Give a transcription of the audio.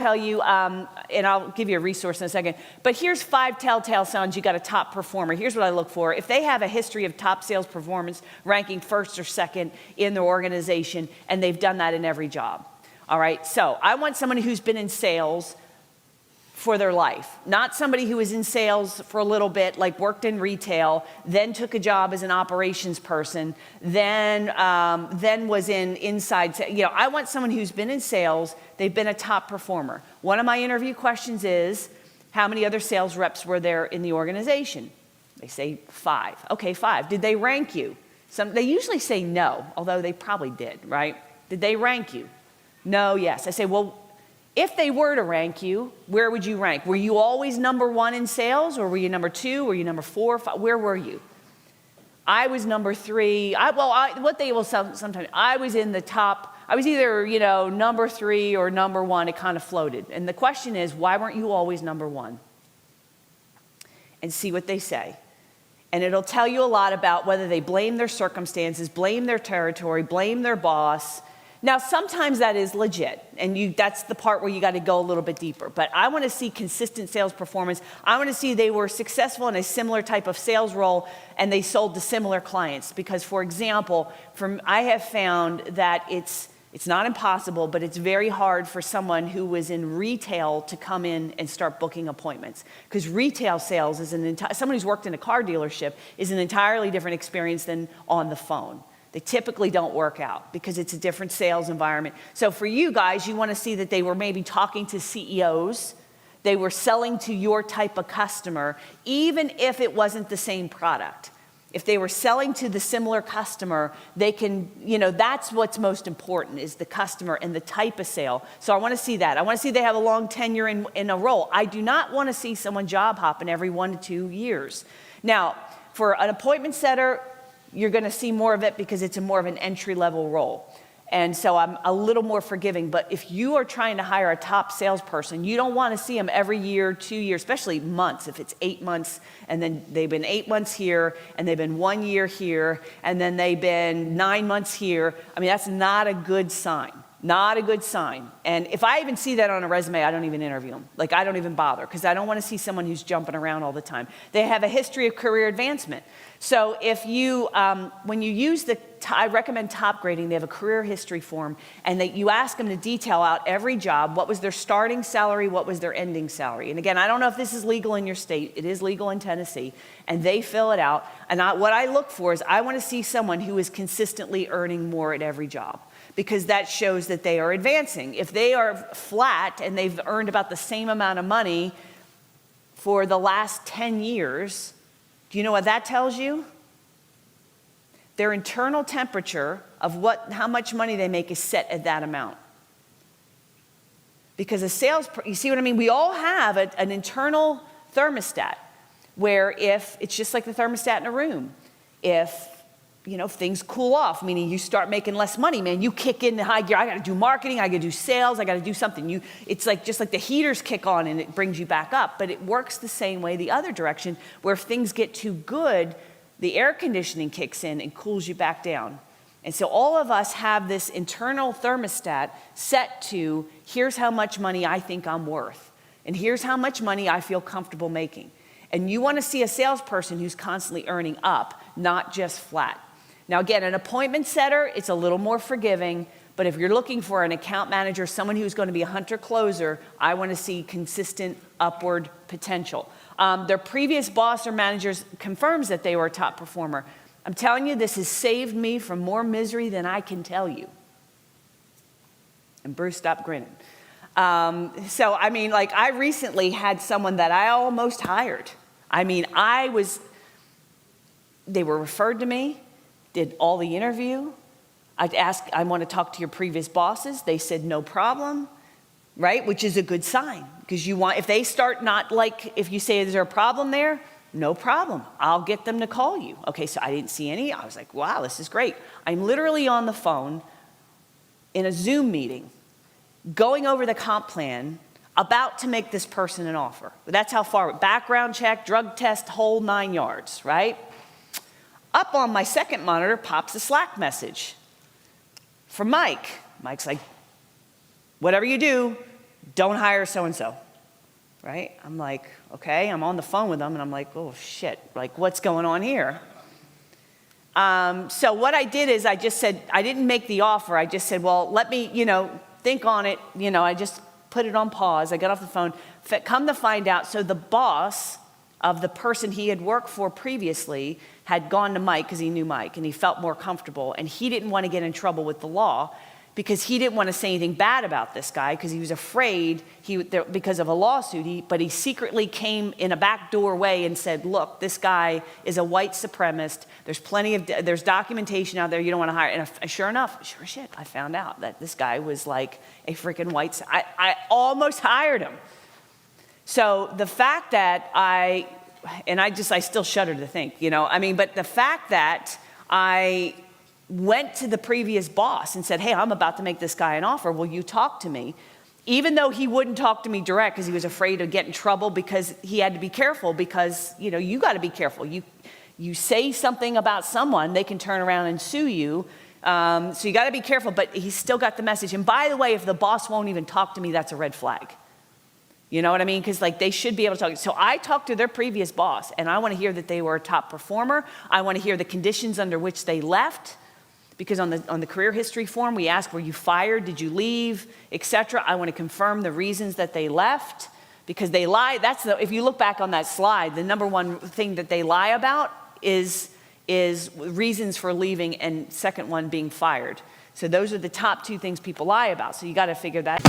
tell you, and I'll give you a resource in a second, but here's 5 telltale signs you got a top performer. Here's what I look for. If they have a history of top sales performance, ranking first or second in their organization, and they've done that in every job. All right, so I want someone who's been in sales for their life, not somebody who was in sales for a little bit, like worked in retail, then took a job as an operations person, then was in inside. I want someone who's been in sales, they've been a top performer. One of my interview questions is, how many other sales reps were there in the organization? They say 5. Okay, 5. Did they rank you? They usually say no, although they probably did, right? Did they rank you? No, yes. I say, well, if they were to rank you, where would you rank? Were you always number 1 in sales, or were you number 2? Were you number 4, 5? Where were you? I was number 3. What they will sometimes, I was in the top. I was either, number 3 or number 1. It kind of floated. And the question is, why weren't you always number 1? And see what they say. And it'll tell you a lot about whether they blame their circumstances, blame their territory, blame their boss. Now, sometimes that is legit, and that's the part where you got to go a little bit deeper. But I want to see consistent sales performance. I want to see they were successful in a similar type of sales role, and they sold to similar clients. Because, for example, I have found that it's not impossible, but it's very hard for someone who was in retail to come in and start booking appointments. Because retail sales is someone who's worked in a car dealership is an entirely different experience than on the phone. They typically don't work out because it's a different sales environment. So for you guys, you want to see that they were maybe talking to CEOs. They were selling to your type of customer, even if it wasn't the same product. If they were selling to the similar customer, they can, that's what's most important is the customer and the type of sale. So I want to see that. I want to see they have a long tenure in a role. I do not want to see someone job hopping every 1 to 2 years. Now, for an appointment setter, you're going to see more of it because it's more of an entry-level role. And so I'm a little more forgiving. But if you are trying to hire a top salesperson, you don't want to see them every year, 2 years, especially months. If it's 8 months, and then they've been 8 months here, and they've been 1 year here, and then they've been 9 months here. I mean, that's not a good sign. Not a good sign. And if I even see that on a resume, I don't even interview them. I don't even bother because I don't want to see someone who's jumping around all the time. They have a history of career advancement. So if you, when you use I recommend top grading, they have a career history form, and that you ask them to detail out every job. What was their starting salary? What was their ending salary? And again, I don't know if this is legal in your state. It is legal in Tennessee. And they fill it out. And what I look for is I want to see someone who is consistently earning more at every job, because that shows that they are advancing. If they are flat and they've earned about the same amount of money for the last 10 years, do you know what that tells you? Their internal temperature of how much money they make is set at that amount. Because you see what I mean? We all have an internal thermostat where if it's just like the thermostat in a room, if things cool off, meaning you start making less money, man, you kick in the high gear. I got to do marketing. I got to do sales. I got to do something. It's just like the heaters kick on and it brings you back up. But it works the same way the other direction, where if things get too good, the air conditioning kicks in and cools you back down. And so all of us have this internal thermostat set to, here's how much money I think I'm worth. And here's how much money I feel comfortable making. And you want to see a salesperson who's constantly earning up, not just flat. Now again, an appointment setter, it's a little more forgiving, but if you're looking for an account manager, someone who's going to be a hunter-closer, I want to see consistent upward potential. Their previous boss or managers confirms that they were a top performer. I'm telling you, this has saved me from more misery than I can tell you. And Bruce, stop grinning. I recently had someone that I almost hired. They were referred to me, did all the interview. I'd ask, I want to talk to your previous bosses. They said, no problem, right? Which is a good sign. Because if they start if you say, is there a problem there? No problem. I'll get them to call you. Okay, so I didn't see any. I was like, wow, this is great. I'm literally on the phone in a Zoom meeting, going over the comp plan, about to make this person an offer. That's how far, background check, drug test, whole 9 yards, right? Up on my second monitor pops a Slack message from Mike. Mike's like, whatever you do, don't hire so-and-so, right? I'm like, okay, I'm on the phone with them and I'm like, oh shit, like what's going on here? So what I did is I just said, I didn't make the offer. I just said, well, let me, think on it. I just put it on pause. I got off the phone. Come to find out, so the boss of the person he had worked for previously had gone to Mike because he knew Mike and he felt more comfortable, and he didn't want to get in trouble with the law because he didn't want to say anything bad about this guy because he was afraid because of a lawsuit. But he secretly came in a backdoor way and said, look, this guy is a white supremacist. There's documentation out there you don't want to hire. And sure enough, sure as shit, I found out that this guy was like a freaking white, I almost hired him. So the fact that I still shudder to think, but the fact that I went to the previous boss and said, hey, I'm about to make this guy an offer. Will you talk to me? Even though he wouldn't talk to me direct because he was afraid of getting in trouble, because he had to be careful because, you got to be careful. You say something about someone, they can turn around and sue you. So you got to be careful, but he still got the message. And by the way, if the boss won't even talk to me, that's a red flag. You know what I mean? Because they should be able to talk. So I talked to their previous boss, and I want to hear that they were a top performer. I want to hear the conditions under which they left. Because on the career history form, we ask, were you fired? Did you leave? Etc. I want to confirm the reasons that they left, because they lie. If you look back on that slide, the number one thing that they lie about is reasons for leaving, and second one being fired. So those are the top two things people lie about. So you got to figure that.